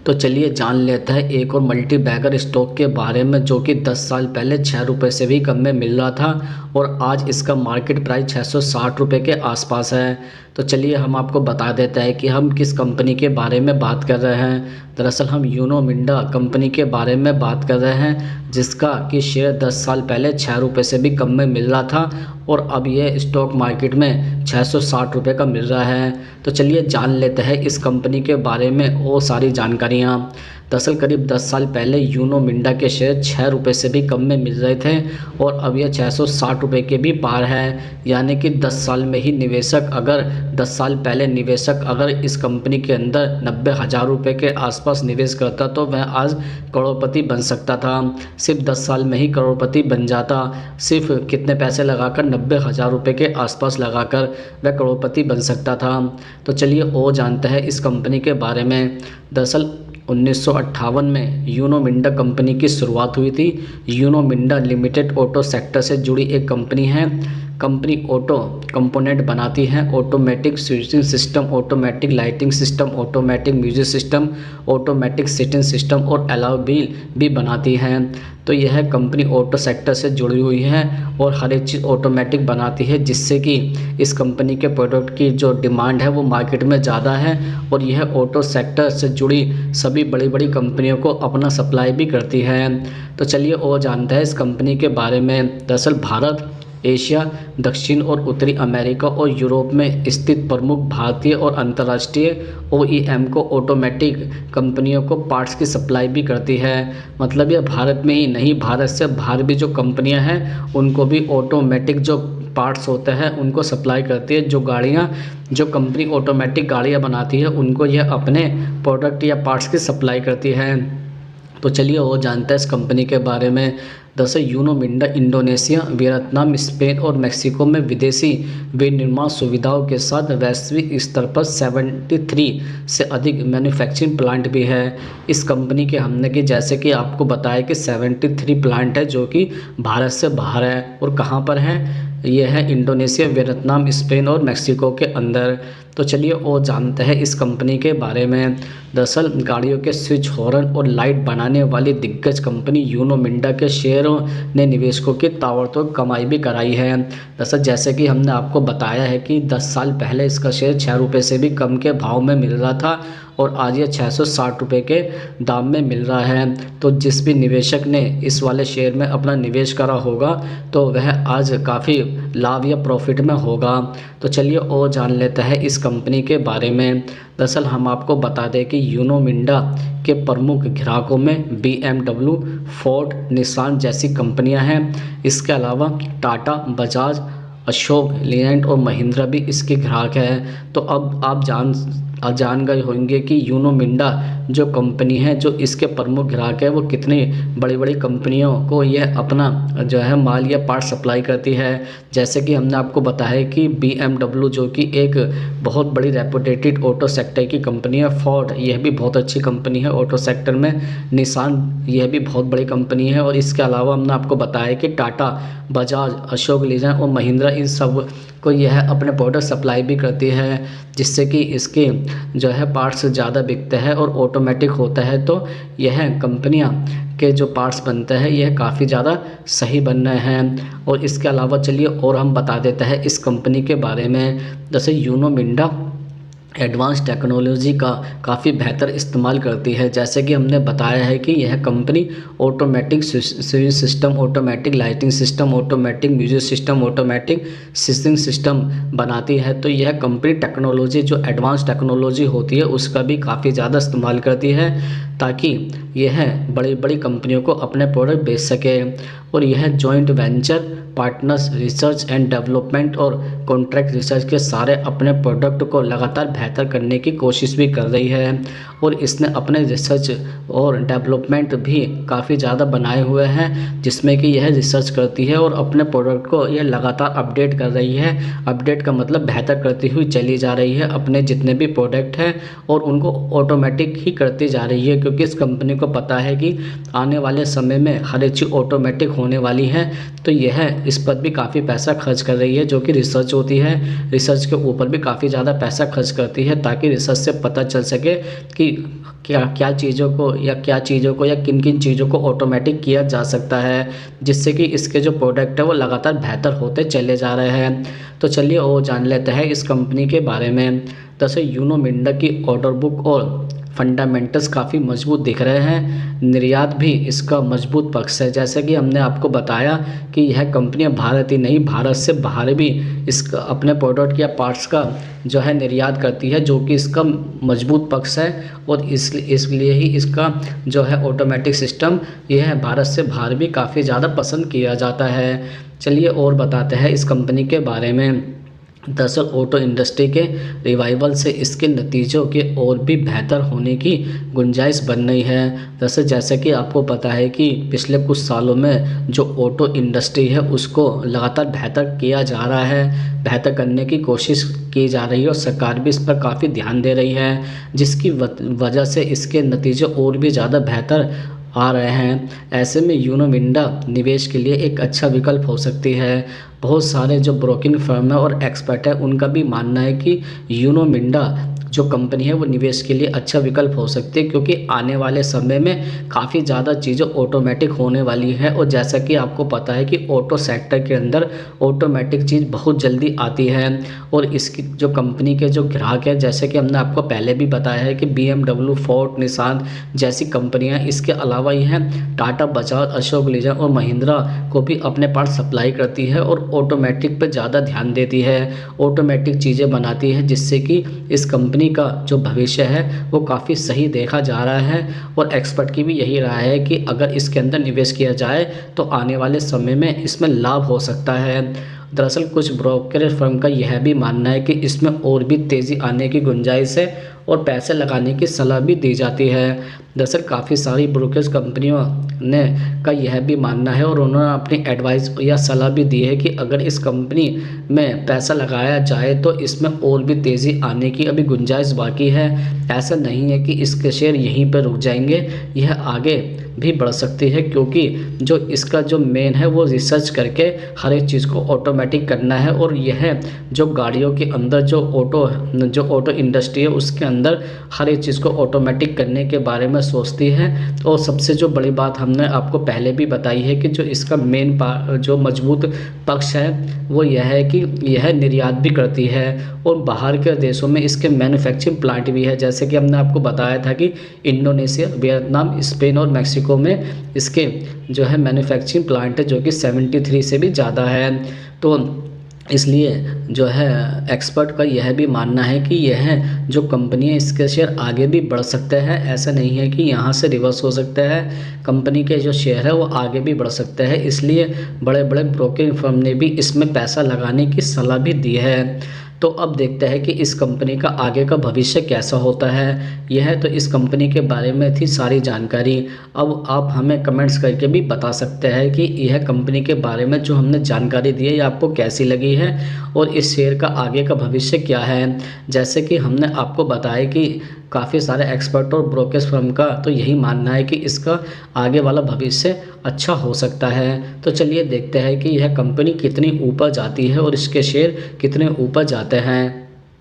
तो चलिए जान लेते हैं एक और मल्टी बैगर स्टॉक के बारे में, जो कि 10 साल पहले 6 रुपये से भी कम में मिल रहा था और आज इसका मार्केट प्राइस 660 रुपये के आसपास है। तो चलिए हम आपको बता देते हैं कि हम किस कंपनी के बारे में बात कर रहे हैं। दरअसल हम यूनो मिंडा कंपनी के बारे में बात कर रहे हैं, जिसका कि शेयर 10 साल पहले 6 रुपये से भी कम में मिल रहा था और अब ये स्टॉक मार्केट में 660 रुपये का मिल रहा है। तो चलिए जान लेते हैं इस कंपनी के बारे में और सारी जानकारियाँ। दरअसल करीब 10 साल पहले यूनो मिंडा के शेयर 6 रुपये से भी कम में मिल रहे थे और अब यह 660 रुपये के भी पार है। यानी कि 10 साल में ही निवेशक अगर 10 साल पहले निवेशक अगर इस कंपनी के अंदर 90,000 रुपये के आसपास निवेश करता तो वह आज करोड़पति बन सकता था। सिर्फ 10 साल में ही करोड़पति बन जाता। सिर्फ कितने पैसे लगाकर, 90,000 रुपये के आसपास लगाकर वह करोड़पति बन सकता था। तो चलिए और जानते हैं इस कंपनी के बारे में। दरअसल 1958 में यूनो मिंडा कंपनी की शुरुआत हुई थी। Uno Minda limited auto sector से जुड़ी एक कंपनी है। कंपनी ऑटो कंपोनेंट बनाती है, automatic switching system, automatic lighting system, automatic music system, automatic seating system और अलाउ व्हील भी बनाती है। तो यह कंपनी ऑटो सेक्टर से जुड़ी हुई है और हर एक चीज़ ऑटोमेटिक बनाती है, जिससे कि इस कंपनी के प्रोडक्ट की जो डिमांड है वो मार्केट में ज़्यादा है और यह ऑटो सेक्टर से जुड़ी सभी बड़ी बड़ी कंपनियों को अपना सप्लाई भी करती है। तो चलिए और जानते हैं इस कंपनी के बारे में। दरअसल भारत, एशिया, दक्षिण और उत्तरी अमेरिका और यूरोप में स्थित प्रमुख भारतीय और अंतर्राष्ट्रीय OEM को ऑटोमेटिक कंपनियों को पार्ट्स की सप्लाई भी करती है। मतलब यह भारत में ही नहीं, भारत से बाहर भी जो कंपनियां हैं उनको भी ऑटोमेटिक जो पार्ट्स होते हैं उनको सप्लाई करती है। जो कंपनी ऑटोमेटिक गाड़ियाँ बनाती है उनको यह अपने प्रोडक्ट या पार्ट्स की सप्लाई करती है। तो चलिए और जानते हैं इस कंपनी के बारे में। दरअसल Uno Minda Indonesia, Vietnam, Spain और मेक्सिको में विदेशी विनिर्माण सुविधाओं के साथ वैश्विक स्तर पर 73 से अधिक मैन्युफैक्चरिंग प्लांट भी है। इस कंपनी के हमने कि जैसे कि आपको बताया कि 73 प्लांट है जो कि भारत से बाहर है। और कहाँ पर है? यह है इंडोनेशिया, वियतनाम, स्पेन और मेक्सिको के अंदर। तो चलिए और जानते हैं इस कंपनी के बारे में। दरअसल गाड़ियों के स्विच, हॉर्न और लाइट बनाने वाली दिग्गज कंपनी यूनो मिंडा के शेयरों ने निवेशकों की ताबड़तोड़ कमाई भी कराई है। दरअसल जैसे कि हमने आपको बताया है कि 10 साल पहले इसका शेयर 6 रुपये से भी कम के भाव में मिल रहा था और आज यह 660 रुपये के दाम में मिल रहा है। तो जिस भी निवेशक ने इस वाले शेयर में अपना निवेश करा होगा तो वह आज काफ़ी लाभ या प्रॉफिट में होगा। तो चलिए और जान लेते हैं इस कंपनी के बारे में। दरअसल हम आपको बता दें कि यूनो मिंडा के प्रमुख ग्राहकों में BMW, फोर्ड, निसान जैसी कंपनियां हैं। इसके अलावा टाटा, बजाज, अशोक लेलैंड और महिंद्रा भी इसके ग्राहक हैं। तो अब आप जान गए होंगे कि यूनो मिंडा जो कंपनी है, जो इसके प्रमुख ग्राहक है, वो कितनी बड़ी बड़ी कंपनियों को यह अपना जो है माल या पार्ट सप्लाई करती है। जैसे कि हमने आपको बताया कि BMW जो कि एक बहुत बड़ी रेपुटेटेड ऑटो सेक्टर की कंपनी है, फोर्ड यह भी बहुत अच्छी कंपनी है ऑटो सेक्टर में, निसान यह भी बहुत बड़ी कंपनी है और इसके अलावा हमने आपको बताया कि टाटा, बजाज, अशोक लेलैंड और महिंद्रा इन सब को यह अपने प्रोडक्ट सप्लाई भी करती है, जिससे कि इसके जो है पार्ट्स ज़्यादा बिकते हैं और ऑटोमेटिक होता है। तो यह कंपनियां के जो पार्ट्स बनते हैं यह काफ़ी ज़्यादा सही बन रहे हैं। और इसके अलावा चलिए और हम बता देते हैं इस कंपनी के बारे में। जैसे यूनो मिंडा एडवांस टेक्नोलॉजी का काफ़ी बेहतर इस्तेमाल करती है। जैसे कि हमने बताया है कि यह company automatic switch system, automatic lighting system, automatic music system, automatic seating system बनाती है। तो यह कंपनी टेक्नोलॉजी जो एडवांस टेक्नोलॉजी होती है उसका भी काफ़ी ज़्यादा इस्तेमाल करती है, ताकि यह बड़ी बड़ी कंपनियों को अपने प्रोडक्ट बेच सके। और यह joint venture partners, research and development और कॉन्ट्रैक्ट रिसर्च के सारे अपने प्रोडक्ट को लगातार बेहतर करने की कोशिश भी कर रही है। और इसने अपने रिसर्च और डेवलपमेंट भी काफ़ी ज़्यादा बनाए हुए हैं, जिसमें कि यह रिसर्च करती है और अपने प्रोडक्ट को यह लगातार अपडेट कर रही है। अपडेट का मतलब बेहतर करती हुई चली जा रही है अपने जितने भी प्रोडक्ट हैं और उनको ऑटोमेटिक ही करती जा रही है, क्योंकि इस कंपनी को पता है कि आने वाले समय में हर एक चीज़ ऑटोमेटिक होने वाली है। तो यह इस पर भी काफ़ी पैसा खर्च कर रही है, जो कि रिसर्च होती है। रिसर्च के ऊपर भी काफ़ी ज़्यादा पैसा खर्च करती है ताकि रिसर्च से पता चल सके कि क्या क्या चीज़ों को या किन किन चीज़ों को ऑटोमेटिक किया जा सकता है, जिससे कि इसके जो प्रोडक्ट है वो लगातार बेहतर होते चले जा रहे हैं। तो चलिए और जान लेते हैं इस कंपनी के बारे में। दरअसल यूनो मिंडा की ऑर्डर बुक और फंडामेंटल्स काफ़ी मजबूत दिख रहे हैं। निर्यात भी इसका मजबूत पक्ष है। जैसे कि हमने आपको बताया कि यह कंपनियां भारत ही नहीं, भारत से बाहर भी इसका अपने प्रोडक्ट या पार्ट्स का जो है निर्यात करती है, जो कि इसका मजबूत पक्ष है। और इसलिए ही इसका जो है ऑटोमेटिक सिस्टम यह भारत से बाहर भी काफ़ी ज़्यादा पसंद किया जाता है। चलिए और बताते हैं इस कंपनी के बारे में। दरअसल ऑटो इंडस्ट्री के रिवाइवल से इसके नतीजों के और भी बेहतर होने की गुंजाइश बन रही है। दरअसल जैसे कि आपको पता है कि पिछले कुछ सालों में जो ऑटो इंडस्ट्री है उसको लगातार बेहतर किया जा रहा है, बेहतर करने की कोशिश की जा रही है और सरकार भी इस पर काफ़ी ध्यान दे रही है, जिसकी वजह से इसके नतीजे और भी ज़्यादा बेहतर आ रहे हैं। ऐसे में यूनो मिंडा निवेश के लिए एक अच्छा विकल्प हो सकती है। बहुत सारे जो ब्रोकिंग फर्म है और एक्सपर्ट है उनका भी मानना है कि यूनो मिंडा जो कंपनी है वो निवेश के लिए अच्छा विकल्प हो सकती है, क्योंकि आने वाले समय में काफ़ी ज़्यादा चीज़ें ऑटोमेटिक होने वाली है। और जैसा कि आपको पता है कि ऑटो सेक्टर के अंदर ऑटोमेटिक चीज़ बहुत जल्दी आती है। और इसकी जो कंपनी के जो ग्राहक है, जैसे कि हमने आपको पहले भी बताया है कि BMW, फोर्ड, निसान जैसी कंपनियां, इसके अलावा यह टाटा, बजाज, अशोक लीलैंड और महिंद्रा को भी अपने पार्ट सप्लाई करती है और ऑटोमेटिक पर ज़्यादा ध्यान देती है, ऑटोमेटिक चीज़ें बनाती है, जिससे कि इस कंपनी का जो भविष्य है वो काफ़ी सही देखा जा रहा है। और एक्सपर्ट की भी यही राय है कि अगर इसके अंदर निवेश किया जाए तो आने वाले समय में इसमें लाभ हो सकता है। दरअसल कुछ ब्रोकरेज फर्म का यह भी मानना है कि इसमें और भी तेज़ी आने की गुंजाइश है और पैसे लगाने की सलाह भी दी जाती है। दरअसल काफ़ी सारी ब्रोकरेज कंपनियों ने का यह भी मानना है और उन्होंने अपनी एडवाइस या सलाह भी दी है कि अगर इस कंपनी में पैसा लगाया जाए तो इसमें और भी तेज़ी आने की अभी गुंजाइश बाकी है। ऐसा नहीं है कि इसके शेयर यहीं पर रुक जाएंगे, यह आगे भी बढ़ सकती है, क्योंकि जो इसका जो मेन है वो रिसर्च करके हर एक चीज़ को ऑटोमेटिक करना है। और यह जो गाड़ियों के अंदर जो ऑटो इंडस्ट्री है उसके अंदर हर एक चीज़ को ऑटोमेटिक करने के बारे में सोचती है। और सबसे जो बड़ी बात हमने आपको पहले भी बताई है कि जो इसका मेन जो मजबूत पक्ष है वो यह है कि यह निर्यात भी करती है और बाहर के देशों में इसके मैन्युफैक्चरिंग प्लांट भी है। जैसे कि हमने आपको बताया था कि इंडोनेशिया, वियतनाम, स्पेन और मैक्सिको में इसके जो है मैन्युफैक्चरिंग प्लांट है, जो कि 73 से भी ज़्यादा है। तो इसलिए जो है एक्सपर्ट का यह भी मानना है कि यह जो कंपनी है इसके शेयर आगे भी बढ़ सकते हैं। ऐसा नहीं है कि यहाँ से रिवर्स हो सकता है, कंपनी के जो शेयर है वो आगे भी बढ़ सकते हैं। इसलिए बड़े बड़े ब्रोकिंग फर्म ने भी इसमें पैसा लगाने की सलाह भी दी है। तो अब देखते हैं कि इस कंपनी का आगे का भविष्य कैसा होता है। यह तो इस कंपनी के बारे में थी सारी जानकारी। अब आप हमें कमेंट्स करके भी बता सकते हैं कि यह कंपनी के बारे में जो हमने जानकारी दी है ये आपको कैसी लगी है और इस शेयर का आगे का भविष्य क्या है। जैसे कि हमने आपको बताया कि काफ़ी सारे एक्सपर्ट और ब्रोकर्स फर्म का तो यही मानना है कि इसका आगे वाला भविष्य अच्छा हो सकता है। तो चलिए देखते हैं कि यह कंपनी कितनी ऊपर जाती है और इसके शेयर कितने ऊपर जाते हैं।